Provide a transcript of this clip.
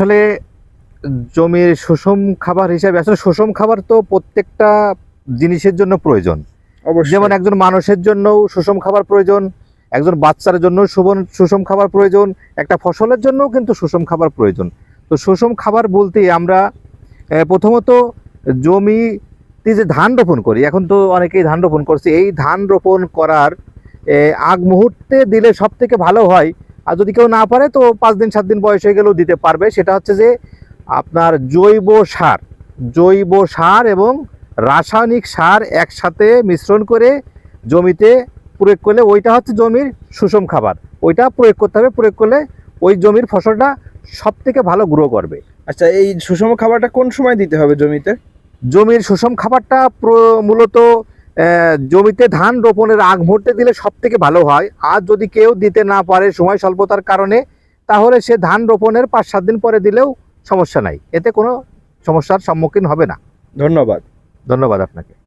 আসলে জমির সুষম খাবার হিসাবে আসলে সুষম খাবার তো প্রত্যেকটা জিনিসের জন্য প্রয়োজন। অবশ্যই। যেমন একজন মানুষের জন্য সুষম খাবার প্রয়োজন, একজন বাচ্চার জন্য সুষম খাবার প্রয়োজন, একটা ফসলের জন্যও কিন্তু সুষম খাবার প্রয়োজন। তো সুষম খাবার বলতে আমরা প্রথমত জমিতে যে ধান রোপণ করি, এখন তো অনেকেই ধান রোপণ করছে, এই ধান রোপণ করার আগ মুহূর্তে দিলে সব থেকে ভালো হয়। আর যদি কেউ না পারে তো 5 দিন 7 দিন বয়স হয়ে গেলেও দিতে পারবে। সেটা হচ্ছে যে আপনার জৈব সার এবং রাসায়নিক সার একসাথে মিশ্রণ করে জমিতে প্রয়োগ করলে ওইটা হচ্ছে জমির সুষম খাবার। ওইটা প্রয়োগ করতে হবে, প্রয়োগ করলে ওই জমির ফসলটা সব থেকে ভালো গ্রো করবে। আচ্ছা, এই সুষম খাবারটা কোন সময় দিতে হবে জমিতে? জমির সুষম খাবারটা মূলত জমিতে ধান রোপণের আগ মুহূর্তে দিলে সব থেকে ভালো হয়। আর যদি কেউ দিতে না পারে সময় স্বল্পতার কারণে, তাহলে সে ধান রোপণের 5-7 দিন পরে দিলেও সমস্যা নাই, এতে কোনো সমস্যার সম্মুখীন হবে না। ধন্যবাদ। ধন্যবাদ আপনাকে।